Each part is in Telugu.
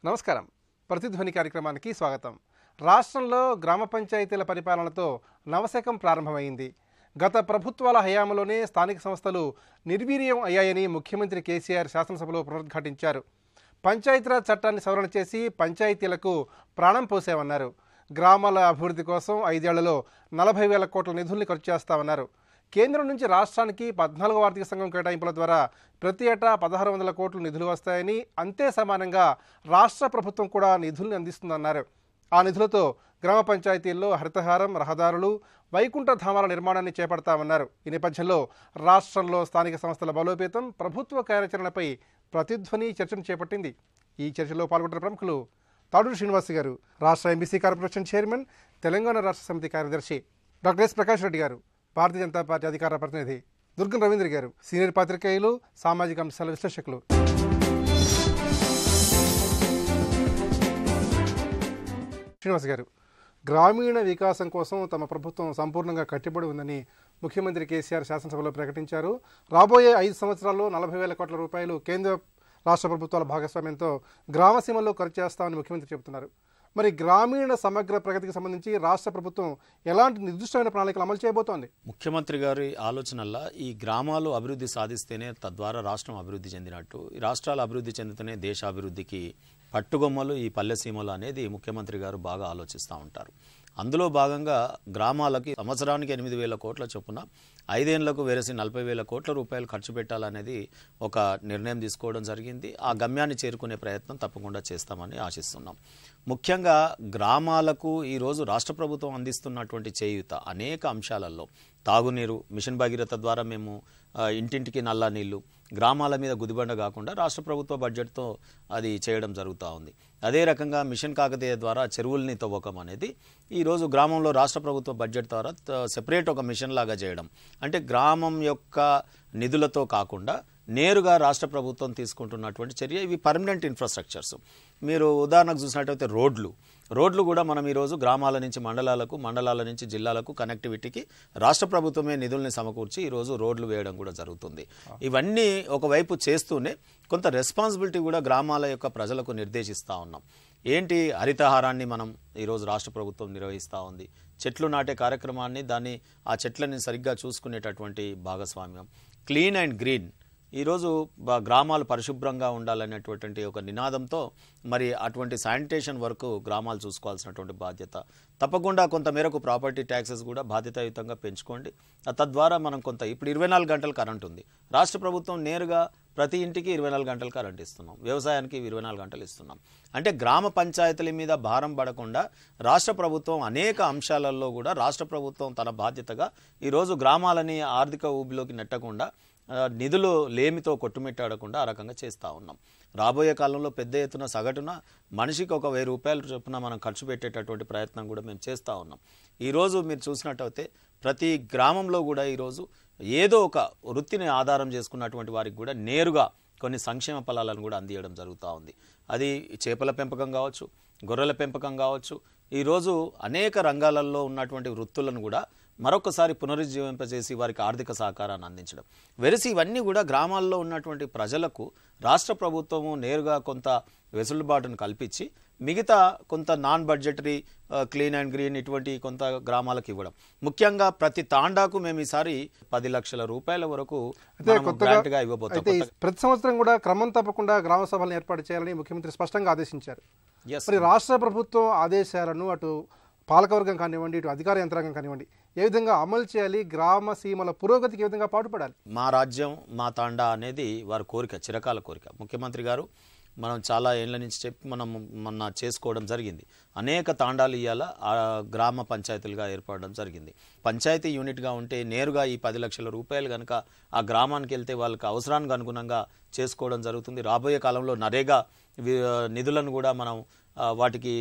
నమస్కారం. ప్రతిధ్వని కార్యక్రమానికి స్వాగతం. రాష్ట్రంలో గ్రామ పంచాయతీల పరిపాలనతో నవశకం ప్రారంభమైంది. గత ప్రభుత్వాల హయాంలోనే స్థానిక సంస్థలు నిర్వీర్యం అయ్యాయని ముఖ్యమంత్రి కేసీఆర్ శాసనసభలో పునరుద్ఘాటించారు. పంచాయతీరాజ్ చట్టాన్ని సవరణ చేసి పంచాయతీలకు ప్రాణం పోసామన్నారు. గ్రామాల అభివృద్ధి కోసం 5 ఏళ్లలో 40,000 కోట్ల నిధుల్ని ఖర్చు చేస్తామన్నారు. కేంద్రం నుంచి రాష్ట్రానికి 14వ ఆర్థిక సంఘం కేటాయింపుల ద్వారా ప్రతి ఏటా 1,600 కోట్లు నిధులు వస్తాయని, అంతే సమానంగా రాష్ట్ర ప్రభుత్వం కూడా నిధుల్ని అందిస్తుందన్నారు. ఆ నిధులతో గ్రామ పంచాయతీల్లో హరితహారం, రహదారులు, వైకుంఠ ధామాల నిర్మాణాన్ని చేపడతామన్నారు. ఈ నేపథ్యంలో రాష్ట్రంలో స్థానిక సంస్థల బలోపేతం, ప్రభుత్వ కార్యాచరణపై ప్రతిధ్వని చర్చను చేపట్టింది. ఈ చర్చలో పాల్గొంటున్న ప్రముఖులు తాడూరి శ్రీనివాస్ గారు, రాష్ట్ర ఎంబీసీ కార్పొరేషన్ చైర్మన్, తెలంగాణ రాష్ట్ర సమితి కార్యదర్శి, డాక్టర్ ఎస్ ప్రకాష్ రెడ్డి గారు, భారతీయ జనతా పార్టీ అధికార ప్రతినిధి, దుర్గం రవీంద్ర గారు, సీనియర్ పాత్రికేయులు, సామాజిక అంశాల విశ్లేషకులు. శ్రీనివాస్ గారు, గ్రామీణ వికాసం కోసం తమ ప్రభుత్వం సంపూర్ణంగా కట్టుబడి ఉందని ముఖ్యమంత్రి కేసీఆర్ శాసనసభలో ప్రకటించారు. రాబోయే 5 సంవత్సరాల్లో 40,000 కోట్ల రూపాయలు కేంద్ర రాష్ట్ర ప్రభుత్వాల భాగస్వామ్యంతో గ్రామసీమల్లో ఖర్చు చేస్తామని ముఖ్యమంత్రి చెబుతున్నారు. మరి గ్రామీణ సమగ్ర ప్రగతికి సంబంధించి రాష్ట్ర ప్రభుత్వం ఎలాంటి నిర్దిష్టమైన ప్రణాళికలు అమలు చేయబోతోంది? ముఖ్యమంత్రి గారి ఆలోచనల్లో ఈ గ్రామాలు అభివృద్ధి సాధిస్తేనే తద్వారా రాష్ట్రం అభివృద్ధి చెందినట్టు, ఈ రాష్ట్రాలు అభివృద్ధి చెందితేనే దేశ అభివృద్ధికి పట్టుగొమ్మలు ఈ పల్లెసీమలు అనేది ముఖ్యమంత్రి గారు బాగా ఆలోచిస్తూ ఉంటారు. అందులో భాగంగా గ్రామాలకి సంవత్సరానికి 8,000 కోట్ల చొప్పున 5 ఏళ్లకు వేరేసి 40,000 కోట్ల రూపాయలు ఖర్చు పెట్టాలనేది ఒక నిర్ణయం తీసుకోవడం జరిగింది. ఆ గమ్యాన్ని చేరుకునే ప్రయత్నం తప్పకుండా చేస్తామని ఆశిస్తున్నాం. ముఖ్యంగా గ్రామాలకు ఈరోజు రాష్ట్ర ప్రభుత్వం అందిస్తున్నటువంటి చేయూత అనేక అంశాలలో, తాగునీరు, మిషన్ భగీరథ ద్వారా మేము ఇంటింటికి నల్ల నీళ్లు, గ్రామాల మీద గుదిబండ కాకుండా రాష్ట్ర ప్రభుత్వ బడ్జెట్తో అది చేయడం జరుగుతూ ఉంది. అదే రకంగా మిషన్ కాకతీయ ద్వారా చెరువుల్ని తవ్వకం అనేది ఈరోజు గ్రామంలో రాష్ట్ర ప్రభుత్వ బడ్జెట్ ద్వారా సెపరేట్ ఒక మిషన్ లాగా చేయడం, అంటే గ్రామం యొక్క నిధులతో కాకుండా నేరుగా రాష్ట్ర ప్రభుత్వం తీసుకుంటున్నటువంటి చర్య. ఇవి పర్మనెంట్ ఇన్ఫ్రాస్ట్రక్చర్స్. మీరు ఉదాహరణకు చూసినట్టయితే రోడ్లు కూడా మనం ఈరోజు గ్రామాల నుంచి మండలాలకు, మండలాల నుంచి జిల్లాలకు కనెక్టివిటీకి రాష్ట్ర ప్రభుత్వమే నిధుల్ని సమకూర్చి ఈరోజు రోడ్లు వేయడం కూడా జరుగుతుంది. ఇవన్నీ ఒకవైపు చేస్తూనే కొంత రెస్పాన్సిబిలిటీ కూడా గ్రామాల యొక్క ప్రజలకు నిర్దేశిస్తూ ఉన్నాం. ఏంటి, హరితహారాన్ని మనం ఈరోజు రాష్ట్ర ప్రభుత్వం నిర్వహిస్తూ ఉంది. చెట్లు నాటే కార్యక్రమాన్ని, దాన్ని ఆ చెట్లని సరిగ్గా చూసుకునేటటువంటి భాగస్వామ్యం, క్లీన్ అండ్ గ్రీన్, ఈరోజు గ్రామాలు పరిశుభ్రంగా ఉండాలనేటువంటి ఒక నినాదంతో మరి అటువంటి శానిటేషన్ వరకు గ్రామాలు చూసుకోవాల్సినటువంటి బాధ్యత. తప్పకుండా కొంత మేరకు ప్రాపర్టీ ట్యాక్సెస్ కూడా బాధ్యతాయుతంగా పెంచుకోండి. తద్వారా మనం కొంత, ఇప్పుడు 24 గంటలు కరెంట్ ఉంది. రాష్ట్ర ప్రభుత్వం నేరుగా ప్రతి ఇంటికి 24 గంటలు కరెంట్ ఇస్తున్నాం, వ్యవసాయానికి 24 గంటలు ఇస్తున్నాం. అంటే గ్రామ పంచాయతీల మీద భారం పడకుండా రాష్ట్ర ప్రభుత్వం అనేక అంశాలలో కూడా రాష్ట్ర ప్రభుత్వం తన బాధ్యతగా ఈరోజు గ్రామాలని ఆర్థిక ఊబిలోకి నెట్టకుండా, నిధులు లేమితో కొట్టుమిట్టాడకుండా ఆ రకంగా చేస్తూ ఉన్నాం. రాబోయే కాలంలో పెద్ద ఎత్తున సగటున మనిషికి ఒక 1,000 రూపాయలు చొప్పున మనం ఖర్చు పెట్టేటటువంటి ప్రయత్నం కూడా మేము చేస్తూ ఉన్నాం. ఈరోజు మీరు చూసినట్టయితే ప్రతి గ్రామంలో కూడా ఈరోజు ఏదో ఒక వృత్తిని ఆధారం చేసుకున్నటువంటి వారికి కూడా నేరుగా కొన్ని సంక్షేమ ఫలాలను కూడా అందియడం జరుగుతూ ఉంది. అది చేపల పెంపకం కావచ్చు, గొర్రెల పెంపకం కావచ్చు, ఈరోజు అనేక రంగాలలో ఉన్నటువంటి వృత్తులను కూడా మరొకసారి పునరుజ్జీవింపజేసి వారికి ఆర్థిక సహకారాన్ని అందించడం. వెరసి ఇవన్నీ కూడా గ్రామాల్లో ఉన్నటువంటి ప్రజలకు రాష్ట్ర ప్రభుత్వము నేరుగా కొంత వెసులుబాటును కల్పించి మిగతా కొంత non budgetary clean and green ఇటువంటి కొంత గ్రామాలకు ఇవ్వడం. ముఖ్యంగా ప్రతి తాండాకు మేము ఈసారి 10 లక్షల రూపాయల వరకు గ్రాంట్గా ఇవ్వబోతాం. ప్రతి సంవత్సరం కూడా క్రమం తప్పకుండా గ్రామ సభలను ఏర్పాటు చేయాలని ముఖ్యమంత్రి స్పష్టంగా ఆదేశించారు. మరి రాష్ట్ర ప్రభుత్వం ఆదేశాలను అటు పాలకవర్గం కానివ్వండి, ఇటు అధికార యంత్రాంగం కానివ్వండి, ఏ విధంగా అమలు చేయాలి, గ్రామ సీమల పురోగతికి ఏ విధంగా పాటుపడాలి? మా రాజ్యం మా తాండా అనేది వారి కోరిక, చిరకాల కోరిక. ముఖ్యమంత్రి గారు మనం చాలా ఏళ్ల నుంచి చెప్పి మనం మొన్న చేసుకోవడం జరిగింది. అనేక తాండాలు ఇవాళ గ్రామ పంచాయతీలుగా ఏర్పడడం జరిగింది. పంచాయతీ యూనిట్గా ఉంటే నేరుగా ఈ 10 లక్షల రూపాయలు కనుక ఆ గ్రామానికి వెళ్తే వాళ్ళకి అవసరానికి అనుగుణంగా చేసుకోవడం జరుగుతుంది. రాబోయే కాలంలో నరేగా నిధులను కూడా మనం వాటికి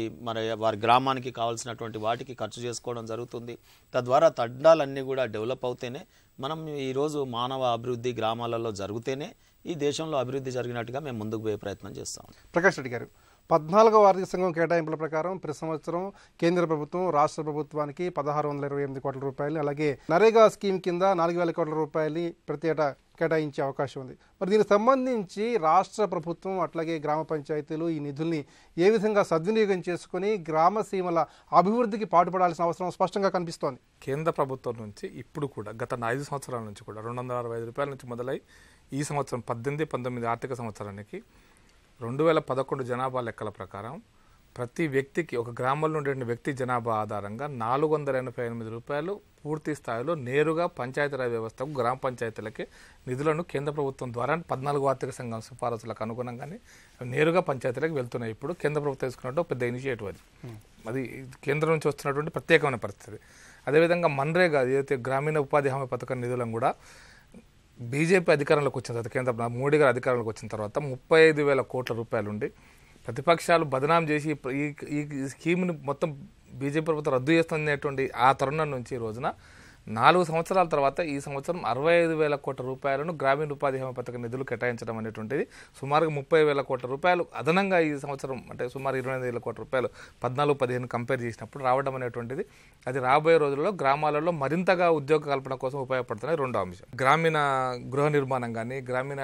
వారి గ్రామానికి కావాల్సినటువంటి వాటికి ఖర్చు చేసుకోవడం జరుగుతుంది. తద్వారా తండాలన్నీ కూడా డెవలప్ అవుతేనే మనం ఈరోజు మానవ అభివృద్ధి గ్రామాలలో జరిగితేనే ఈ దేశంలో అభివృద్ధి జరిగినట్టుగా మేము ముందుకు పోయే ప్రయత్నం చేస్తాం. ప్రకాష్ రెడ్డి గారు, 14వ ఆర్థిక సంఘం కేటాయింపుల ప్రకారం ప్రతి సంవత్సరం కేంద్ర ప్రభుత్వం రాష్ట్ర ప్రభుత్వానికి 1628 కోట్ల రూపాయలు, అలాగే నరేగా స్కీమ్ కింద 4000 కోట్ల రూపాయలు ప్రతి ఏటా కేటాయించే అవకాశం ఉంది. మరి దీనికి సంబంధించి రాష్ట్ర ప్రభుత్వం అట్లాగే గ్రామ పంచాయతీలు ఈ నిధుల్ని ఏ విధంగా సద్వినియోగం చేసుకుని గ్రామ సీమల అభివృద్ధికి పాటుపడాల్సిన అవసరం స్పష్టంగా కనిపిస్తోంది. కేంద్ర ప్రభుత్వం నుంచి ఇప్పుడు కూడా గత 5 సంవత్సరాల నుంచి కూడా 265 రూపాయల నుంచి మొదలై ఈ సంవత్సరం 18-19 ఆర్థిక సంవత్సరానికి 2011 జనాభా లెక్కల ప్రకారం ప్రతి వ్యక్తికి ఒక గ్రామంలో ఉండే వ్యక్తి జనాభా ఆధారంగా 488 రూపాయలు పూర్తి స్థాయిలో నేరుగా పంచాయతీరాజ్ వ్యవస్థకు గ్రామ పంచాయతీలకి నిధులను కేంద్ర ప్రభుత్వం ద్వారా 14వ ఆర్థిక సంఘం సిఫారసులకు అనుగుణంగానే నేరుగా పంచాయతీలకు వెళ్తున్నాయి. ఇప్పుడు కేంద్ర ప్రభుత్వం తీసుకున్నట్టు పెద్ద ఇనిషియేటివ్ అది కేంద్రం నుంచి వస్తున్నటువంటి ప్రత్యేకమైన పరిస్థితి. అదేవిధంగా మన్రేగా ఏదైతే గ్రామీణ ఉపాధి హామీ పథకం నిధులను కూడా బీజేపీ అధికారంలోకి వచ్చిన తర్వాత కేంద్ర మోడీ గారు అధికారంలోకి వచ్చిన తర్వాత 35,000 కోట్ల రూపాయలు ఉండి ప్రతిపక్షాలు బదనాం చేసి ఈ స్కీమ్ని మొత్తం బీజేపీ ప్రభుత్వం రద్దు చేస్తున్నటువంటి ఆ తరుణం నుంచి ఈ రోజున 4 సంవత్సరాల తర్వాత ఈ సంవత్సరం 65,000 కోట్ల రూపాయలను గ్రామీణ ఉపాధి హామీ పథక నిధులు కేటాయించడం అనేటువంటిది సుమారుగా 30,000 కోట్ల రూపాయలు అదనంగా ఈ సంవత్సరం అంటే సుమారు 25,000 కోట్ల రూపాయలు 14-15 కంపేర్ చేసినప్పుడు రావడం అనేటువంటిది అది రాబోయే రోజుల్లో గ్రామాలలో మరింతగా ఉద్యోగ కల్పన కోసం ఉపయోగపడుతున్నాయి. రెండో అంశం గ్రామీణ గృహ నిర్మాణం కానీ గ్రామీణ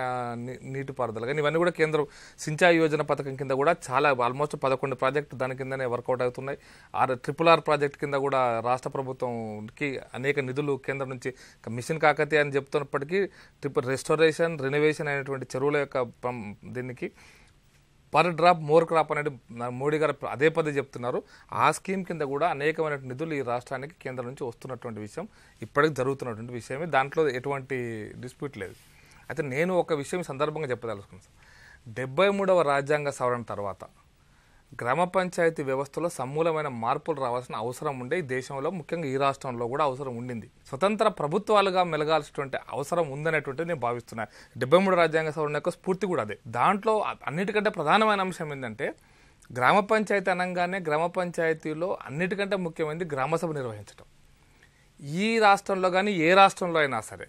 నీటిపారుదల కానీ ఇవన్నీ కూడా కేంద్రం సించాయి యోజన పథకం కింద కూడా చాలా ఆల్మోస్ట్ 11 ప్రాజెక్టు దాని కిందనే వర్కౌట్ అవుతున్నాయి. RRR ప్రాజెక్ట్ కింద కూడా రాష్ట్ర ప్రభుత్వంకి అనేక నిధులు కేంద్రం నుంచి మిషన్ కాకతీయ అని చెప్తున్నప్పటికీ రెస్టోరేషన్ రెనోవేషన్ అనేటువంటి చెరువుల యొక్క దీనికి పర్ డ్రాప్ మోర్ క్రాప్ అనేది మోడీ గారు అదే పదే చెప్తున్నారు. ఆ స్కీమ్ కింద కూడా అనేకమైన నిధులు ఈ రాష్ట్రానికి కేంద్రం నుంచి వస్తున్నటువంటి విషయం ఇప్పటికి జరుగుతున్నటువంటి విషయమే, దాంట్లో ఎటువంటి డిస్ప్యూట్ లేదు. అయితే నేను ఒక విషయం సందర్భంగా చెప్పదలుచుకున్నాను. 73వ రాజ్యాంగ సవరణ తర్వాత గ్రామ పంచాయతీ వ్యవస్థలో సమూలమైన మార్పులు రావాల్సిన అవసరం ఉండే ఈ దేశంలో ముఖ్యంగా ఈ రాష్ట్రంలో కూడా అవసరం ఉండింది. స్వతంత్ర ప్రభుత్వాలుగా మెలగాల్సినటువంటి అవసరం ఉందనేటువంటిది నేను భావిస్తున్నాను. 73 రాజ్యాంగ సవరణ యొక్క స్ఫూర్తి కూడా అదే. దాంట్లో అన్నిటికంటే ప్రధానమైన అంశం ఏంటంటే గ్రామ పంచాయతీ అనగానే గ్రామ పంచాయతీలో అన్నిటికంటే ముఖ్యమైనది గ్రామసభ నిర్వహించడం. ఈ రాష్ట్రంలో కానీ ఏ రాష్ట్రంలో అయినా సరే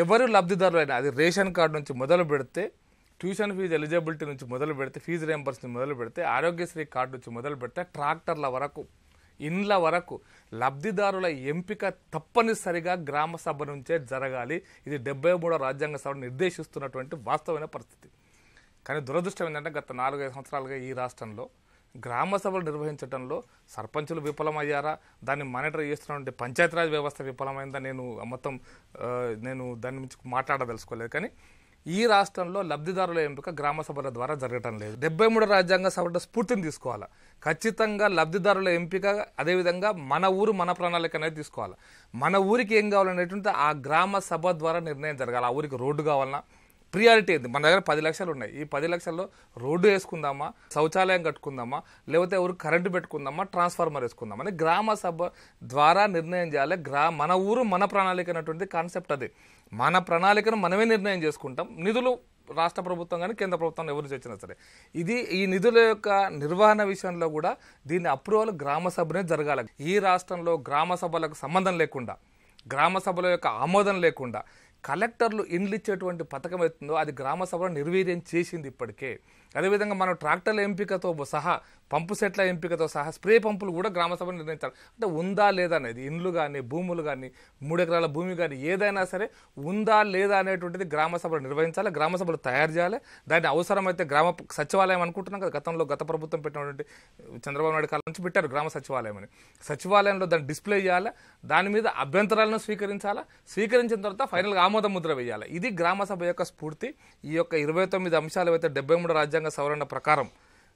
ఎవరు లబ్ధిదారులు అయినా అది రేషన్ కార్డు నుంచి మొదలు పెడితే ట్యూషన్ ఫీజు ఎలిజిబిలిటీ నుంచి మొదలు పెడితే ఫీజు రియంబర్స్ నుంచి మొదలు పెడితే ఆరోగ్యశ్రీ కార్డు నుంచి మొదలు పెడితే ట్రాక్టర్ల వరకు ఇండ్ల వరకు లబ్ధిదారుల ఎంపిక తప్పనిసరిగా గ్రామ సభ నుంచే జరగాలి. ఇది 73వ రాజ్యాంగ సభ నిర్దేశిస్తున్నటువంటి వాస్తవమైన పరిస్థితి. కానీ దురదృష్టం ఏంటంటే గత 4-5 సంవత్సరాలుగా ఈ రాష్ట్రంలో గ్రామ సభలు నిర్వహించడంలో సర్పంచులు విఫలమయ్యారా, దాన్ని మానిటర్ చేస్తున్నటువంటి పంచాయతీరాజ్ వ్యవస్థ విఫలమైందా నేను దాని నుంచి మాట్లాడదలుచుకోలేదు. కానీ ఈ రాష్ట్రంలో లబ్ధిదారుల ఎంపిక గ్రామ సభల ద్వారా జరగటం లేదు. 73 రాజ్యాంగ సభల స్ఫూర్తిని తీసుకోవాలా. ఖచ్చితంగా లబ్ధిదారుల ఎంపిక అదేవిధంగా మన ఊరు మన ప్రణాళిక అనేది తీసుకోవాలి. మన ఊరికి ఏం కావాలనేటువంటి ఆ గ్రామ సభ ద్వారా నిర్ణయం జరగాలి. ఆ ఊరికి రోడ్డు కావాలన్నా ప్రియారిటీ ఏంది? మన దగ్గర 10 లక్షలు ఉన్నాయి. ఈ 10 లక్షల్లో రోడ్డు వేసుకుందామా, శౌచాలయం కట్టుకుందామా, లేకపోతే ఊరికి కరెంటు పెట్టుకుందామా, ట్రాన్స్ఫార్మర్ వేసుకుందామా అని గ్రామ సభ ద్వారా నిర్ణయం చేయాలి. మన ఊరు మన ప్రణాళిక అనేటువంటి కాన్సెప్ట్ అది. మన ప్రణాళికను మనమే నిర్ణయం చేసుకుంటాం. నిధులు రాష్ట్ర ప్రభుత్వం కానీ కేంద్ర ప్రభుత్వం ఎవరు తెచ్చినా సరే ఈ నిధుల యొక్క నిర్వహణ విషయంలో కూడా దీని అప్రూవల్ గ్రామ సభనే జరగాలి. ఈ రాష్ట్రంలో గ్రామ సభలకు సంబంధం లేకుండా గ్రామ సభల యొక్క ఆమోదం లేకుండా కలెక్టర్లు ఇండ్లు ఇచ్చేటువంటి పథకం అవుతుందో అది గ్రామ సభలో నిర్వీర్యం చేసింది ఇప్పటికే. అదేవిధంగా మనం ట్రాక్టర్ల ఎంపికతో సహా పంపు సెట్ల ఎంపికతో సహా స్ప్రే పంపులు కూడా గ్రామ సభను నిర్ణయించాలి. అంటే ఉందా లేదా అనేది ఇండ్లు కానీ భూములు కానీ 3 ఎకరాల భూమి కానీ ఏదైనా సరే ఉందా లేదా అనేటువంటిది గ్రామ సభలు నిర్వహించాలి, గ్రామ సభలు తయారు చేయాలి. దాన్ని అవసరమైతే గ్రామ సచివాలయం అనుకుంటున్నాం కదా, గత ప్రభుత్వం పెట్టినటువంటి చంద్రబాబు నాయుడు కాలం నుంచి పెట్టారు గ్రామ సచివాలయం అని. సచివాలయంలో దాన్ని డిస్ప్లే చేయాలి, దాని మీద అభ్యంతరాలను స్వీకరించాలా, స్వీకరించిన తర్వాత ఫైనల్గా ఆమోద ముద్ర వేయాలి. ఇది గ్రామ సభ యొక్క స్ఫూర్తి. ఈ యొక్క 29 అంశాలు అయితే 73 రాజ్యాంగ సవరణ ప్రకారం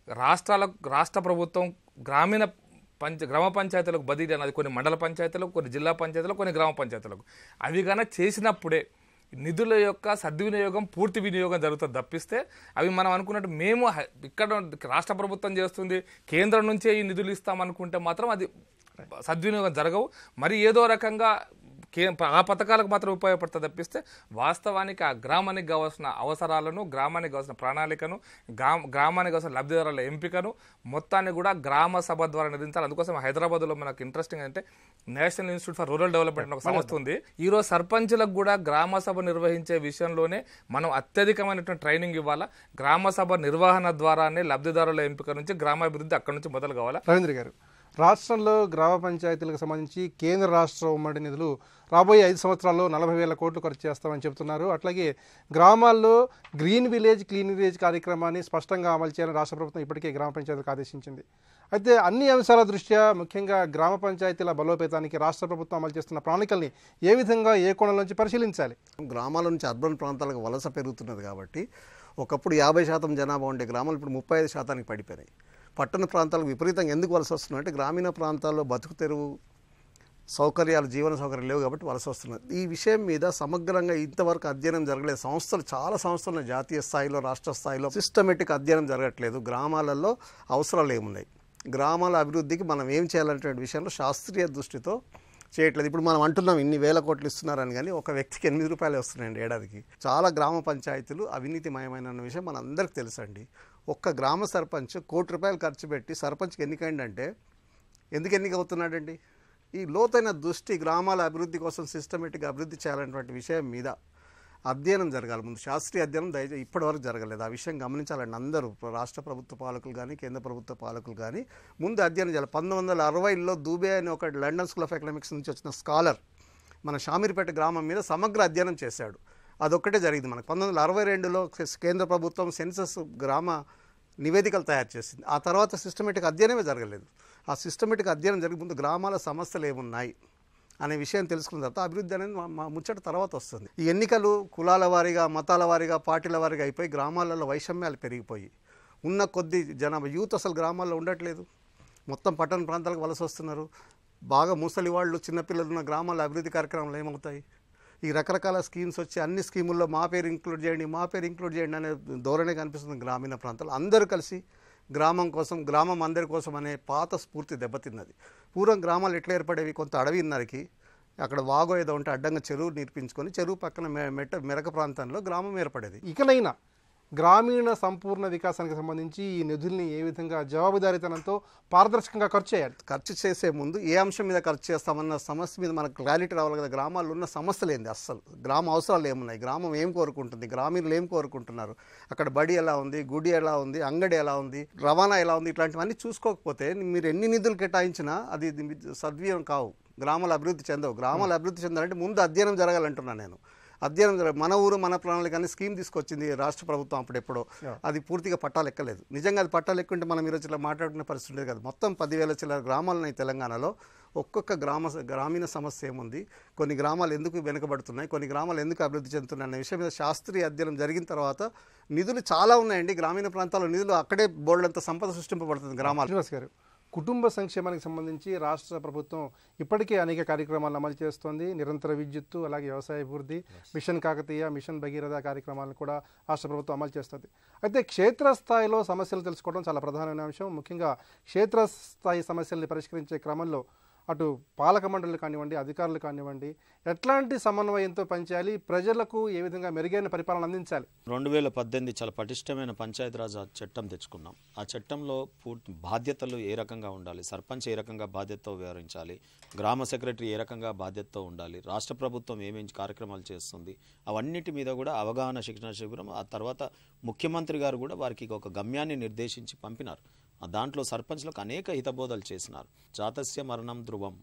రాష్ట్ర ప్రభుత్వం గ్రామ పంచాయతీలకు బదిలీ అన్నది కొన్ని మండల పంచాయతీలకు, కొన్ని జిల్లా పంచాయతీలకు, కొన్ని గ్రామ పంచాయతీలకు అవి కన్నా చేసినప్పుడే నిధుల యొక్క సద్వినియోగం పూర్తి వినియోగం జరుగుతుంది. తప్పిస్తే అవి మనం అనుకున్నట్టు మేము ఇక్కడ రాష్ట్ర ప్రభుత్వం చేస్తుంది కేంద్రం నుంచే ఈ నిధులు ఇస్తామనుకుంటే మాత్రం అది సద్వినియోగం జరగవు. మరి ఏదో రకంగా ఆ పథకాలకు మాత్రం ఉపయోగపడుతుంది తప్పిస్తే వాస్తవానికి ఆ గ్రామానికి కావాల్సిన అవసరాలను, గ్రామానికి కావాల్సిన ప్రణాళికను, గ్రామానికి కావాల్సిన లబ్ధిదారుల ఎంపికను మొత్తాన్ని కూడా గ్రామ సభ ద్వారా నిర్వహించాలి. అందుకోసం హైదరాబాద్లో మనకు ఇంట్రెస్టింగ్ అంటే national institute for rural development ఒక సంస్థ ఉంది. ఈరోజు సర్పంచులకు కూడా గ్రామ సభ నిర్వహించే విషయంలోనే మనం అత్యధికమైనటువంటి ట్రైనింగ్ ఇవ్వాలా. గ్రామ సభ నిర్వహణ ద్వారానే లబ్ధిదారుల ఎంపిక నుంచి గ్రామాభివృద్ధి అక్కడి నుంచి మొదలు కావాలా. రవీంద్ర గారు, రాష్ట్రంలో గ్రామ పంచాయతీలకు సంబంధించి కేంద్ర రాష్ట్ర ఉమ్మడి నిధులు రాబోయే 5 సంవత్సరాల్లో 40,000 కోట్లు ఖర్చు చేస్తామని చెబుతున్నారు. అట్లాగే గ్రామాల్లో గ్రీన్ విలేజ్ క్లీన్ విలేజ్ కార్యక్రమాన్ని స్పష్టంగా అమలు చేయాలని రాష్ట్ర ప్రభుత్వం ఇప్పటికే గ్రామ పంచాయతీలకు ఆదేశించింది. అయితే అన్ని అంశాల దృష్ట్యా ముఖ్యంగా గ్రామ పంచాయతీల బలోపేతానికి రాష్ట్ర ప్రభుత్వం అమలు చేస్తున్న ప్రణాళికల్ని ఏ విధంగా ఏ కోణం నుంచి పరిశీలించాలి? గ్రామాల నుంచి అర్బన్ ప్రాంతాలకు వలస పెరుగుతున్నది కాబట్టి ఒకప్పుడు 50% జనాభా ఉండే గ్రామాలు ఇప్పుడు 35% పడిపోయినాయి. పట్టణ ప్రాంతాలకు విపరీతంగా ఎందుకు వలస వస్తున్నాయి అంటే గ్రామీణ ప్రాంతాల్లో బతుకు తెరువు సౌకర్యాలు, జీవన సౌకర్యాలు లేవు కాబట్టి వలస వస్తున్నది. ఈ విషయం మీద సమగ్రంగా ఇంతవరకు అధ్యయనం జరగలేదు. చాలా సంస్థలు జాతీయ స్థాయిలో, రాష్ట్ర స్థాయిలో సిస్టమేటిక్ అధ్యయనం జరగట్లేదు. గ్రామాలలో అవసరాలు ఏమున్నాయి, గ్రామాల అభివృద్ధికి మనం ఏం చేయాలనే విషయంలో శాస్త్రీయ దృష్టితో చేయట్లేదు. ఇప్పుడు మనం అంటున్నాం ఇన్ని వేల కోట్లు ఇస్తున్నారని, కానీ ఒక వ్యక్తికి 8 రూపాయలు వస్తున్నాయండి ఏడాదికి. చాలా గ్రామ పంచాయతీలు అవినీతిమయమైన విషయం మన అందరికీ తెలుసండి. ఒక్క గ్రామ సర్పంచ్ ₹1 కోటి ఖర్చు పెట్టి సర్పంచ్కి ఎన్నికైందంటే ఎందుకు ఎన్నిక అవుతున్నాడండి? ఈ లోతైన దృష్టి గ్రామాల అభివృద్ధి కోసం సిస్టమేటిక్గా అభివృద్ధి చేయాలనేటువంటి విషయం మీద అధ్యయనం జరగాలి. ముందు శాస్త్రీయ అధ్యయనం ఇప్పటివరకు జరగలేదు. ఆ విషయం గమనించాలండి అందరూ, రాష్ట్ర ప్రభుత్వ పాలకులు కానీ కేంద్ర ప్రభుత్వ పాలకులు కానీ ముందు అధ్యయనం చేయాలి. 1960లో దూబే అని ఒక లండన్ స్కూల్ ఆఫ్ ఎకనామిక్స్ నుంచి వచ్చిన స్కాలర్ మన షామీర్పేట గ్రామం మీద సమగ్ర అధ్యయనం చేశాడు. అదొక్కటే జరిగింది మనకు. 1962లో కేంద్ర ప్రభుత్వం సెన్సస్ గ్రామ నివేదికలు తయారు చేసింది. ఆ తర్వాత సిస్టమేటిక్ అధ్యయనమే జరగలేదు. ఆ సిస్టమేటిక్ అధ్యయనం జరిగే ముందు గ్రామాల సమస్యలు ఏమున్నాయి అనే విషయం తెలుసుకున్న తర్వాత అభివృద్ధి అనేది మా ముచ్చట తర్వాత వస్తుంది. ఈ ఎన్నికలు కులాల వారీగా, మతాల వారీగా, పార్టీల వారీగా అయిపోయి గ్రామాలలో వైషమ్యాలు పెరిగిపోయి ఉన్న కొద్ది జనాభా యూత్ అసలు గ్రామాల్లో ఉండట్లేదు. మొత్తం పట్టణ ప్రాంతాలకు వలస వస్తున్నారు. బాగా ముసలి వాళ్ళు, చిన్నపిల్లలు ఉన్న గ్రామాల అభివృద్ధి కార్యక్రమాలు ఏమవుతాయి? ఈ రకరకాల స్కీమ్స్ వచ్చి అన్ని స్కీముల్లో మా పేరు ఇంక్లూడ్ చేయండి అనే ధోరణి కనిపిస్తుంది గ్రామీణ ప్రాంతాలు. అందరూ కలిసి గ్రామం కోసం, గ్రామం అందరి కోసం అనే పాత స్ఫూర్తి దెబ్బతిన్నది. పూర్వం గ్రామాలు ఎట్లా ఏర్పడేవి? కొంత అడవి నరికి అక్కడ వాగో ఏదో ఉంటే అడ్డంగా చెరువు నిర్మించుకొని చెరువు పక్కన మెరక ప్రాంతంలో గ్రామం ఏర్పడేది. ఇకనైనా గ్రామీణ సంపూర్ణ వికాసానికి సంబంధించి ఈ నిధుల్ని ఏ విధంగా జవాబుదారీతనంతో పారదర్శకంగా ఖర్చు చేయాలి? ఖర్చు చేసే ముందు ఏ అంశం మీద ఖర్చు చేస్తామన్న సమస్య మీద మనకు క్లారిటీ రావాలి కదా. గ్రామాల్లో ఉన్న సమస్యలు ఏంది, అస్సలు గ్రామ అవసరాలు ఏమున్నాయి, గ్రామం ఏం కోరుకుంటుంది, గ్రామీణులు ఏం కోరుకుంటున్నారు, అక్కడ బడి ఎలా ఉంది, గుడి ఎలా ఉంది, అంగడి ఎలా ఉంది, రవాణా ఎలా ఉంది, ఇట్లాంటివన్నీ చూసుకోకపోతే మీరు ఎన్ని నిధులు కేటాయించినా అది సద్వినియోగం కావు. గ్రామాలు అభివృద్ధి చెందవు. గ్రామాలు అభివృద్ధి చెందాలంటే ముందు అధ్యయనం జరగాలంటున్నాను నేను. అధ్యయనం మన ఊరు మన ప్రణాళిక అనే స్కీమ్ తీసుకొచ్చింది రాష్ట్ర ప్రభుత్వం అప్పుడెప్పుడో. అది పూర్తిగా పట్టాలు ఎక్కలేదు. నిజంగా అది పట్టాలు ఎక్కుంటే మనం ఈరోజు ఇలా మాట్లాడుకునే పరిస్థితి ఉండేది కాదు. మొత్తం 10,000 చిల్లర గ్రామాలు ఉన్నాయి తెలంగాణలో. ఒక్కొక్క గ్రామీణ సమస్య ఏముంది, కొన్ని గ్రామాలు ఎందుకు వెనుకబడుతున్నాయి, కొన్ని గ్రామాలు ఎందుకు అభివృద్ధి చెందుతున్నాయి అనే విషయం మీద శాస్త్రీయ అధ్యయనం జరిగిన తర్వాత నిధులు చాలా ఉన్నాయండి. గ్రామీణ ప్రాంతాల్లో నిధులు అక్కడే బోల్డంత సంపద సృష్టింపబడుతుంది గ్రామాలు. శ్రీనివాస్ గారు, కుటుంబ సంక్షేమానికి సంబంధించి రాష్ట్ర ప్రభుత్వం ఇప్పటికే అనేక కార్యక్రమాలను అమలు చేస్తోంది. నిరంతర విద్యుత్తు, అలాగే వ్యవసాయ అభివృద్ధి, మిషన్ కాకతీయ, మిషన్ భగీరథ కార్యక్రమాలను కూడా రాష్ట్ర ప్రభుత్వం అమలు చేస్తుంది. అయితే క్షేత్రస్థాయిలో సమస్యలు తెలుసుకోవడం చాలా ప్రధానమైన అంశం. ముఖ్యంగా క్షేత్రస్థాయి సమస్యల్ని పరిష్కరించే క్రమంలో అటు పాలక మండలి కానివ్వండి, అధికారులు కానివ్వండి, ఎట్లాంటి సమన్వయంతో పనిచేయాలి, ప్రజలకు ఏ విధంగా మెరుగైన పరిపాలన అందించాలి? 2018 చాలా పటిష్టమైన పంచాయతీరాజ్ చట్టం తెచ్చుకున్నాం. ఆ చట్టంలో పూర్తి బాధ్యతలు ఏ రకంగా ఉండాలి, సర్పంచ్ ఏ రకంగా బాధ్యతతో వ్యవహరించాలి, గ్రామ సెక్రటరీ ఏ రకంగా బాధ్యతతో ఉండాలి, రాష్ట్ర ప్రభుత్వం ఏమేమి కార్యక్రమాలు చేస్తుంది, అవన్నిటి మీద కూడా అవగాహన శిక్షణ శిబిరం. ఆ తర్వాత ముఖ్యమంత్రి గారు కూడా వారికి ఒక గమ్యాన్ని నిర్దేశించి పంపినారు. దాంట్లో సర్పంచ్లకు అనేక హితబోధలు చేసినారు. జాతస్య మరణం ధ్రువం,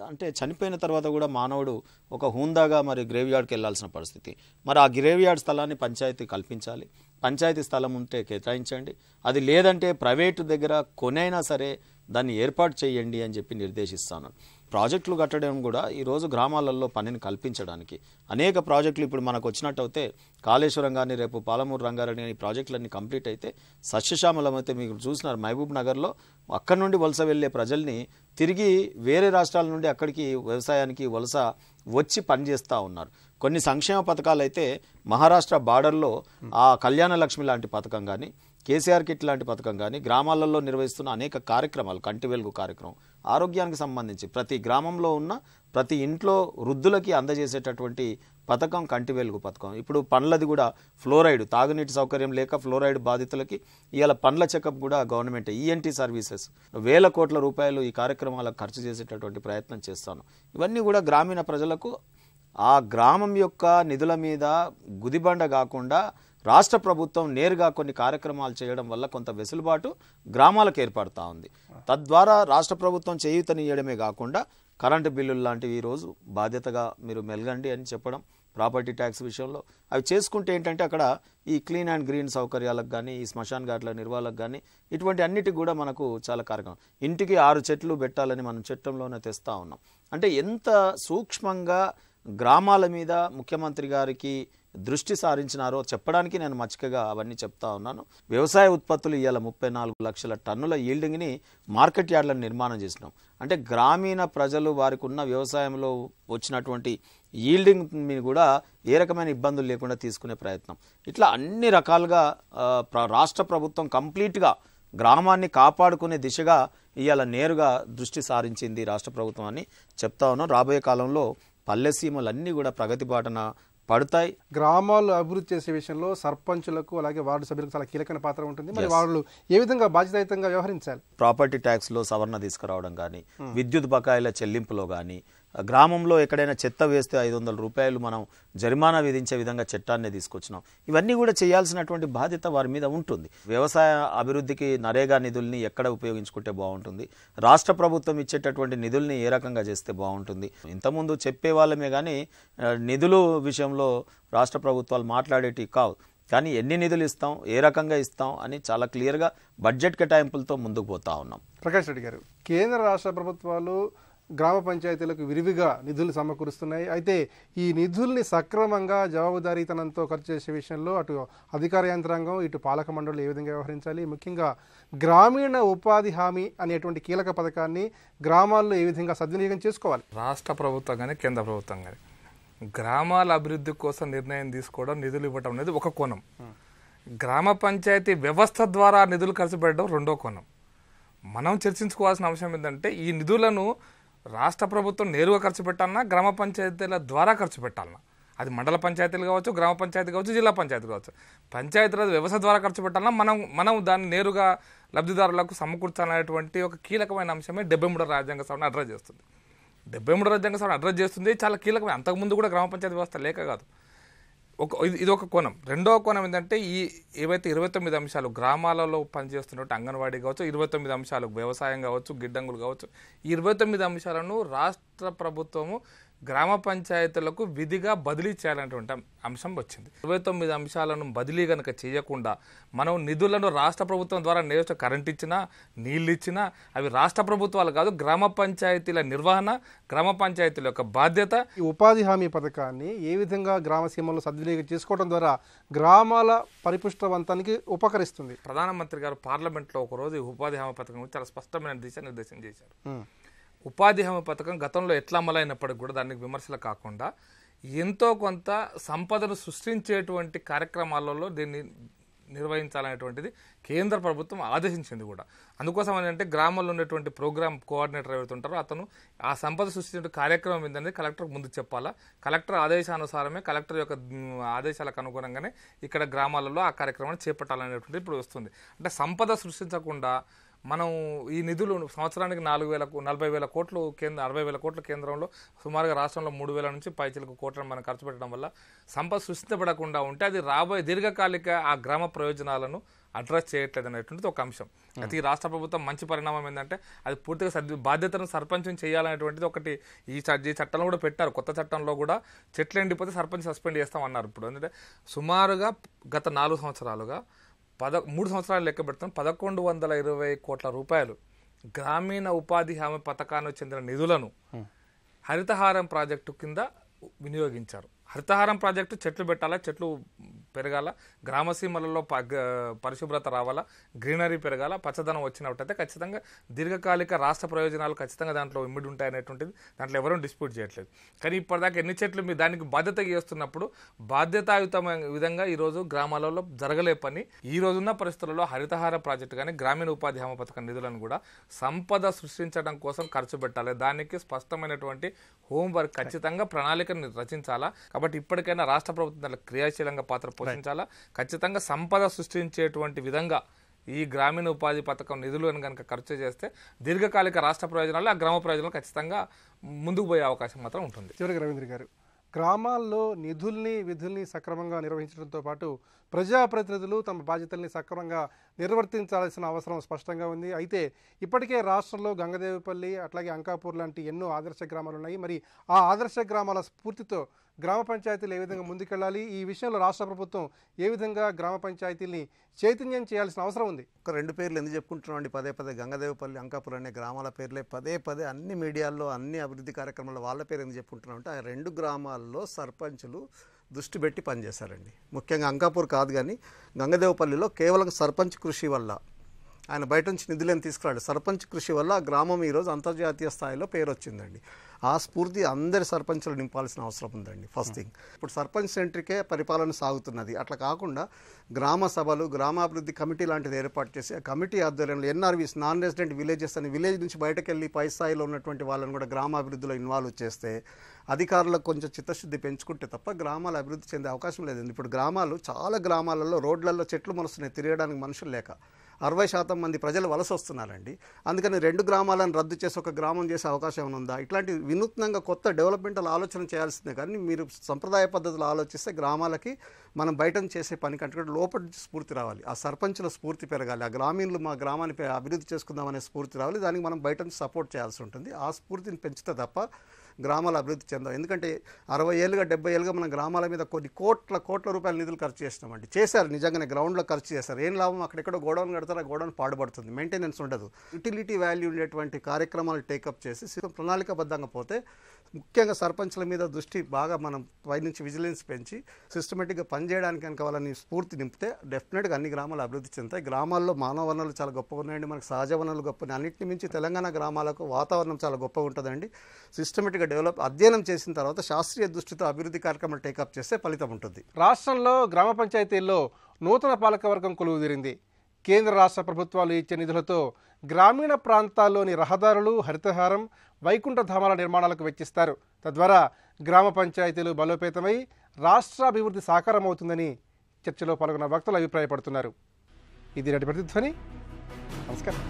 అంటే చనిపోయిన తర్వాత కూడా మానవుడు ఒక హూందాగా మరి గ్రేవ్ యార్డ్కి వెళ్లాల్సిన పరిస్థితి. మరి ఆ గ్రేవ్ యార్డ్ స్థలాన్ని పంచాయతీ కల్పించాలి. పంచాయతీ స్థలం ఉంటే కేటాయించండి, అది లేదంటే ప్రైవేటు దగ్గర కొనైనా సరే దాన్ని ఏర్పాటు చేయండి అని చెప్పి నిర్దేశిస్తాను. ప్రాజెక్టులు కట్టడం కూడా ఈరోజు గ్రామాలలో పనిని కల్పించడానికి అనేక ప్రాజెక్టులు ఇప్పుడు మనకు వచ్చినట్టయితే కాళేశ్వరం కానీ, రేపు పాలమూరు రంగారెడ్డి కానీ ప్రాజెక్టులన్నీ కంప్లీట్ అయితే సస్యశ్యామలం అయితే మీకు చూసినారు మహబూబ్ నగర్లో అక్కడి నుండి వలస వెళ్ళే ప్రజల్ని తిరిగి వేరే రాష్ట్రాల నుండి అక్కడికి వ్యవసాయానికి వలస వచ్చి పనిచేస్తూ ఉన్నారు. కొన్ని సంక్షేమ పథకాలు అయితే మహారాష్ట్ర బార్డర్లో ఆ కళ్యాణ లక్ష్మి లాంటి పథకం కానీ, కేసీఆర్ కిట్ లాంటి పథకం కానీ, గ్రామాలలో నిర్వహిస్తున్న అనేక కార్యక్రమాలు, కంటి వెలుగు కార్యక్రమం, ఆరోగ్యానికి సంబంధించి ప్రతి గ్రామంలో ఉన్న ప్రతి ఇంట్లో వృద్ధులకి అందజేసేటటువంటి పథకం కంటి వెలుగు పథకం. ఇప్పుడు పండ్లది కూడా ఫ్లోరైడ్, తాగునీటి సౌకర్యం లేక ఫ్లోరైడ్ బాధితులకి ఇవాళ పండ్ల చెకప్ కూడా గవర్నమెంట్ ఈఎన్టీ సర్వీసెస్ వేల కోట్ల రూపాయలు ఈ కార్యక్రమాలకు ఖర్చు చేసేటటువంటి ప్రయత్నం చేస్తాను. ఇవన్నీ కూడా గ్రామీణ ప్రజలకు ఆ గ్రామం యొక్క నిధుల మీద గుదిబండ కాకుండా రాష్ట్ర ప్రభుత్వం నేరుగా కొన్ని కార్యక్రమాలు చేయడం వల్ల కొంత వెసులుబాటు గ్రామాలకు ఏర్పడుతూ ఉంది. తద్వారా రాష్ట్ర ప్రభుత్వం చేయూతనియడమే కాకుండా కరెంటు బిల్లులు లాంటివి ఈరోజు బాధ్యతగా మీరు మెలగండి అని చెప్పడం, ప్రాపర్టీ ట్యాక్స్ విషయంలో అవి చేసుకుంటే ఏంటంటే అక్కడ ఈ క్లీన్ అండ్ గ్రీన్ సౌకర్యాలకు కానీ ఈ శ్మశాన్ ఘాట్ల నిర్వహణకు కానీ ఇటువంటి అన్నిటికి కూడా మనకు చాలా కార్యక్రమం. ఇంటికి 6 చెట్లు పెట్టాలని మనం చట్టంలోనే తెస్తూ ఉన్నాం. అంటే ఎంత సూక్ష్మంగా గ్రామాల మీద ముఖ్యమంత్రి గారికి దృష్టి సారించినారో చెప్పడానికి నేను మచ్చికగా అవన్నీ చెప్తా ఉన్నాను. వ్యవసాయ ఉత్పత్తులు ఇవాళ 34 లక్షల టన్నుల ఈల్డింగ్ని మార్కెట్ యార్డ్లను నిర్మాణం చేసినాం. అంటే గ్రామీణ ప్రజలు వారికి ఉన్న వ్యవసాయంలో వచ్చినటువంటి ఈల్డింగ్ని కూడా ఏ రకమైన ఇబ్బందులు లేకుండా తీసుకునే ప్రయత్నం. ఇట్లా అన్ని రకాలుగా రాష్ట్ర ప్రభుత్వం కంప్లీట్గా గ్రామాన్ని కాపాడుకునే దిశగా ఇవాళ నేరుగా దృష్టి సారించింది రాష్ట్ర ప్రభుత్వం అని చెప్తా ఉన్నాం. రాబోయే కాలంలో పల్లె సీమలన్నీ కూడా ప్రగతి బాటన పడతాయి. గ్రామాలు అభివృద్ధి చేసే విషయంలో సర్పంచులకు అలాగే వార్డు సభ్యులకు చాలా కీలకమైన పాత్ర ఉంటుంది. మరి వాళ్ళు ఏ విధంగా బాధ్యతాయుతంగా వ్యవహరించాలి? ప్రాపర్టీ ట్యాక్స్లో సవరణ తీసుకురావడం కానీ, విద్యుత్ బకాయిల చెల్లింపులో కానీ, గ్రామంలో ఎక్కడైనా చెత్త వేస్తే 500 రూపాయలు మనం జరిమానా విధించే విధంగా చట్టాన్ని తీసుకొచ్చినాం. ఇవన్నీ కూడా చేయాల్సినటువంటి బాధ్యత వారి మీద ఉంటుంది. వ్యవసాయ అభివృద్ధికి నరేగా నిధుల్ని ఎక్కడ ఉపయోగించుకుంటే బాగుంటుంది, రాష్ట్ర ప్రభుత్వం ఇచ్చేటటువంటి నిధుల్ని ఏ రకంగా చేస్తే బాగుంటుంది. ఇంతకుముందు చెప్పే వాళ్ళమే కానీ నిధులు విషయంలో రాష్ట్ర ప్రభుత్వాలు మాట్లాడేటివి కావు. కానీ ఎన్ని నిధులు ఇస్తాం, ఏ రకంగా ఇస్తాం అని చాలా క్లియర్గా బడ్జెట్ కేటాయింపులతో ముందుకు పోతా ఉన్నాం. ప్రకాష్ రెడ్డి గారు, కేంద్ర రాష్ట్ర ప్రభుత్వాలు గ్రామ పంచాయతీలకు విరివిగా నిధులు సమకూరుస్తున్నాయి. అయితే ఈ నిధుల్ని సక్రమంగా జవాబుదారీతనంతో ఖర్చు చేసే విషయంలో అటు అధికార యంత్రాంగం ఇటు పాలక మండలి ఏ విధంగా వ్యవహరించాలి, ముఖ్యంగా గ్రామీణ ఉపాధి హామీ అనేటువంటి కీలక పథకాన్ని గ్రామాల్లో ఏ విధంగా సద్వినియోగం చేసుకోవాలి? రాష్ట్ర ప్రభుత్వం కానీ కేంద్ర ప్రభుత్వం కానీ గ్రామాల అభివృద్ధి కోసం నిర్ణయం తీసుకోవడం, నిధులు ఇవ్వడం అనేది ఒక కోణం. గ్రామ పంచాయతీ వ్యవస్థ ద్వారా నిధులు ఖర్చు పెట్టడం రెండో కోణం. మనం చర్చించుకోవాల్సిన అంశం ఏంటంటే ఈ నిధులను రాష్ట్ర ప్రభుత్వం నేరుగా ఖర్చు పెట్టాలన్నా, గ్రామ పంచాయతీల ద్వారా ఖర్చు పెట్టాలన్నా, అది మండల పంచాయతీలు కావచ్చు, గ్రామ పంచాయతీ కావచ్చు, జిల్లా పంచాయతీ కావచ్చు, పంచాయతీరాజ్ వ్యవస్థ ద్వారా ఖర్చు పెట్టాలన్నా మనం దాన్ని నేరుగా లబ్ధిదారులకు సమకూర్చాలనేటువంటి ఒక కీలకమైన అంశమే 73వ రాజ్యాంగ సవరణ అడ్రస్ చేస్తుంది. 73వ రాజ్యాంగ సవరణ అడ్రస్ చేస్తుంది, చాలా కీలకమైన. అంతకుముందు కూడా గ్రామ పంచాయతీ వ్యవస్థ లేక కాదు. ఇది ఒక కోణం. రెండవ కోణం ఏంటంటే ఏవైతే 29 అంశాలు గ్రామాలలో పనిచేస్తున్నట్టు అంగన్వాడీ కావచ్చు, 29 అంశాలు వ్యవసాయం కావచ్చు, గిడ్డంగులు కావచ్చు, ఈ 29 అంశాలను రాష్ట్ర ప్రభుత్వము గ్రామ పంచాయతీలకు విధిగా బదిలీ చేయాలనేటువంటి అంశం వచ్చింది. 29 అంశాలను బదిలీ కనుక చేయకుండా మనం నిధులను రాష్ట్ర ప్రభుత్వం ద్వారా నేరుగా కరెంట్ ఇచ్చినా, నీళ్ళు ఇచ్చినా అవి రాష్ట్ర ప్రభుత్వాలు కాదు, గ్రామ పంచాయతీల నిర్వహణ, గ్రామ పంచాయతీల యొక్క బాధ్యత. ఈ ఉపాధి హామీ పథకాన్ని ఏ విధంగా గ్రామ సీమల్లో సద్వినియోగం చేసుకోవడం ద్వారా గ్రామాల పరిపుష్టవంతానికి ఉపకరిస్తుంది? ప్రధానమంత్రి గారు పార్లమెంట్లో ఒకరోజు ఉపాధి హామీ పథకం చాలా స్పష్టమైన దిశానిర్దేశం చేశారు. ఉపాధి హామీ పథకం గతంలో ఎట్లా అమలైనప్పటికీ కూడా దానికి విమర్శలు కాకుండా ఎంతో కొంత సంపదను సృష్టించేటువంటి కార్యక్రమాలలో దీన్ని నిర్వహించాలనేటువంటిది కేంద్ర ప్రభుత్వం ఆదేశించింది కూడా. అందుకోసం ఏంటంటే గ్రామంలో ఉన్నటువంటి ప్రోగ్రామ్ కోఆర్డినేటర్ ఎవరుతుంటారో అతను ఆ సంపద సృష్టించే కార్యక్రమం ఏంటనేది కలెక్టర్కి ముందు చెప్పాలా. కలెక్టర్ ఆదేశానుసారమే, కలెక్టర్ యొక్క ఆదేశాలకు అనుగుణంగానే ఇక్కడ గ్రామాలలో ఆ కార్యక్రమాన్ని చేపట్టాలనేటువంటిది ఇప్పుడు వస్తుంది. అంటే సంపద సృష్టించకుండా మనం ఈ నిధులు సంవత్సరానికి 40,000 కోట్లు 60,000 కోట్ల కేంద్రంలో సుమారుగా రాష్ట్రంలో 3,000 నుంచి పైచిలకు కోట్లను మనం ఖర్చు పెట్టడం వల్ల సంపద సృష్టించబడకుండా ఉంటే అది రాబోయే దీర్ఘకాలిక ఆ గ్రామ ప్రయోజనాలను అడ్రస్ చేయట్లేదు అనేటువంటిది ఒక అంశం. అయితే ఈ రాష్ట్ర ప్రభుత్వం మంచి పరిణామం ఏంటంటే అది పూర్తిగా బాధ్యతను సర్పంచం చేయాలనేటువంటిది ఒకటి ఈ చట్టంలో కూడా పెట్టారు. కొత్త చట్టంలో కూడా చెట్లు ఎండిపోతే సర్పంచ్ సస్పెండ్ చేస్తామన్నారు. ఇప్పుడు ఎందుకంటే సుమారుగా గత 4 సంవత్సరాలుగా 3 సంవత్సరాలు లెక్క పెడుతున్నాం 1,120 కోట్ల రూపాయలు గ్రామీణ ఉపాధి హామీ పథకానికి చెందిన నిధులను హరితహారం ప్రాజెక్టు కింద వినియోగించారు. హరితహారం ప్రాజెక్టు చెట్లు పెట్టాలా, చెట్లు పెరగాల, గ్రామసీమలలో పరిశుభ్రత రావాలా, గ్రీనరీ పెరగాల, పచ్చదనం వచ్చినట్టయితే ఖచ్చితంగా దీర్ఘకాలిక రాష్ట్ర ప్రయోజనాలు ఖచ్చితంగా దాంట్లో ఇమిడి ఉంటాయి అనేటువంటిది దాంట్లో ఎవరూ డిస్ప్యూట్ చేయట్లేదు. కానీ ఇప్పటిదాకా ఎన్ని చెట్లు మీరు దానికి బాధ్యత చేస్తున్నప్పుడు బాధ్యతాయుతమైన విధంగా ఈరోజు గ్రామాలలో జరగలే పని. ఈ రోజున్న పరిస్థితులలో హరితహార ప్రాజెక్టు కానీ గ్రామీణ ఉపాధి హామీ పథకం నిధులను కూడా సంపద సృష్టించడం కోసం ఖర్చు పెట్టాలి. దానికి స్పష్టమైనటువంటి హోంవర్క్ ఖచ్చితంగా ప్రణాళికను రచించాలా. కాబట్టి ఇప్పటికైనా రాష్ట్ర ప్రభుత్వం దాంట్లో క్రియాశీలంగా పాత్ర పోషించాలా. ఖచ్చితంగా సంపద సృష్టించేటువంటి విధంగా ఈ గ్రామీణ ఉపాధి పథకం నిధులను కనుక ఖర్చు చేస్తే దీర్ఘకాలిక రాష్ట్ర ప్రయోజనాలు ఆ గ్రామ ప్రయోజనాలు ఖచ్చితంగా ముందుకు పోయే అవకాశం మాత్రం ఉంటుంది. చివరికి రవీంద్ర గారు, గ్రామాల్లో నిధుల్ని విధుల్ని సక్రమంగా నిర్వహించడంతో పాటు ప్రజాప్రతినిధులు తమ బాధ్యతల్ని సక్రమంగా నిర్వర్తించాల్సిన అవసరం స్పష్టంగా ఉంది. అయితే ఇప్పటికే రాష్ట్రంలో గంగదేవిపల్లి అట్లాగే అంకాపూర్ లాంటి ఎన్నో ఆదర్శ గ్రామాలు ఉన్నాయి. మరి ఆ ఆదర్శ గ్రామాల స్ఫూర్తితో గ్రామ పంచాయతీలు ఏ విధంగా ముందుకెళ్ళాలి, ఈ విషయంలో రాష్ట్ర ప్రభుత్వం ఏ విధంగా గ్రామ పంచాయతీల్ని చైతన్యం చేయాల్సిన అవసరం ఉంది? ఒక 2 పేర్లు ఎందుకు చెప్పుకుంటున్నాం అండి? పదే గంగదేవపల్లి, అంకాపూర్ అనే గ్రామాల పేర్లే పదే అన్ని మీడియాల్లో అన్ని అభివృద్ధి కార్యక్రమాల్లో వాళ్ళ పేరు ఎందుకు చెప్పుకుంటున్నాం అంటే, ఆ 2 గ్రామాల్లో సర్పంచులు దృష్టి పెట్టి పనిచేశారండి. ముఖ్యంగా అంకాపూర్ కాదు కానీ గంగదేవపల్లిలో కేవలం సర్పంచ్ కృషి వల్ల, ఆయన బయట నుంచి నిధులను తీసుకురాడు, సర్పంచ్ కృషి వల్ల ఆ గ్రామం ఈరోజు అంతర్జాతీయ స్థాయిలో పేరు వచ్చిందండి. ఆ స్ఫూర్తి అందరి సర్పంచులు నింపాల్సిన అవసరం ఉందండి. ఫస్ట్ థింగ్, ఇప్పుడు సర్పంచ్ సెంట్రికే పరిపాలన సాగుతున్నది. అట్లా కాకుండా గ్రామ సభలు, గ్రామాభివృద్ధి కమిటీ లాంటిది ఏర్పాటు చేసి ఆ కమిటీ ఆధ్వర్యంలో ఎన్ఆర్వీస్, నాన్ రెసిడెంట్ విలేజెస్ అని విలేజ్ నుంచి బయటకు వెళ్ళి పై స్థాయిలో ఉన్నటువంటి వాళ్ళని కూడా గ్రామాభివృద్ధిలో ఇన్వాల్వ్ చేస్తే, అధికారులకు కొంచెం చిత్తశుద్ధి పెంచుకుంటే తప్ప గ్రామాలు అభివృద్ధి చెందే అవకాశం లేదండి. ఇప్పుడు గ్రామాలు, చాలా గ్రామాలలో రోడ్లలో చెట్లు మొలుస్తున్నాయి తిరగడానికి మనుషులు లేక. 60% మంది ప్రజలు వలస వస్తున్నారండి. అందుకని 2 గ్రామాలను రద్దు చేసి ఒక గ్రామం చేసే అవకాశం ఏమైనా ఉందా? ఇట్లాంటి వినూత్నంగా కొత్త డెవలప్మెంటల్ ఆలోచన చేయాల్సిందే. కానీ మీరు సంప్రదాయ పద్ధతులు ఆలోచిస్తే గ్రామాలకి మనం బయట చేసే పని కంటే లోపల స్ఫూర్తి రావాలి. ఆ సర్పంచుల స్ఫూర్తి పెరగాలి. ఆ గ్రామీణులు మా గ్రామాన్ని అభివృద్ధి చేసుకుందామనే స్ఫూర్తి రావాలి. దానికి మనం బయట నుంచి సపోర్ట్ చేయాల్సి ఉంటుంది. ఆ స్ఫూర్తిని పెంచితే తప్ప గ్రామాల అభివృద్ధి చెందాం. ఎందుకంటే 60 ఏళ్ళుగా 70 ఏళ్ళుగా మన గ్రామాల మీద కొన్ని కోట్ల రూపాయల నిధులు ఖర్చు చేసినామండి. చేశారు, నిజంగానే గ్రౌండ్లో ఖర్చు చేశారు. ఏం లాభం? అక్కడెక్కడో గోడౌన్ కడతారు, ఆ గోడౌన్ పాడుపడుతుంది, మెయింటెనెన్స్ ఉండదు. యూటిలిటీ వాల్యూ ఉండేటువంటి కార్యక్రమాలు టేకప్ చేసి ప్రణాళికాబద్ధంగా పోతే, ముఖ్యంగా సర్పంచ్ల మీద దృష్టి బాగా మనం పైనుంచి విజిలెన్స్ పెంచి సిస్టమేటిక్గా పనిచేయడానికి కనుక వాళ్ళని స్ఫూర్తి నింపితే డెఫినెట్గా అన్ని గ్రామాలు అభివృద్ధి చెందుతాయి. గ్రామాల్లో మానవ వనరులు చాలా గొప్పగా ఉన్నాయండి, మనకు సహజ వనరులు గొప్ప. అన్నింటిని మించి తెలంగాణ గ్రామాలకు వాతావరణం చాలా గొప్పగా ఉంటుందండి. సిస్టమేటిక్గా అధ్యయనం చేసిన తర్వాత శాస్త్రీయ దృష్టితో అభివృద్ధి కార్యక్రమాలు టేకప్ చేస్తే ఫలితం ఉంటుంది. రాష్ట్రంలో గ్రామ పంచాయతీల్లో నూతన పాలకవర్గం కొలువుదీరింది. కేంద్ర రాష్ట్ర ప్రభుత్వాలు ఇచ్చే నిధులతో గ్రామీణ ప్రాంతాల్లోని రహదారులు, హరితహారం, వైకుంఠధామాల నిర్మాణాలకు వెచ్చిస్తారు. తద్వారా గ్రామ పంచాయతీలు బలోపేతమై రాష్ట్రాభివృద్ధి సాకారమవుతుందని చర్చలో పాల్గొన్న వక్తలు అభిప్రాయపడుతున్నారు. ఇది నాటి ప్రతిధ్వని. నమస్కారం.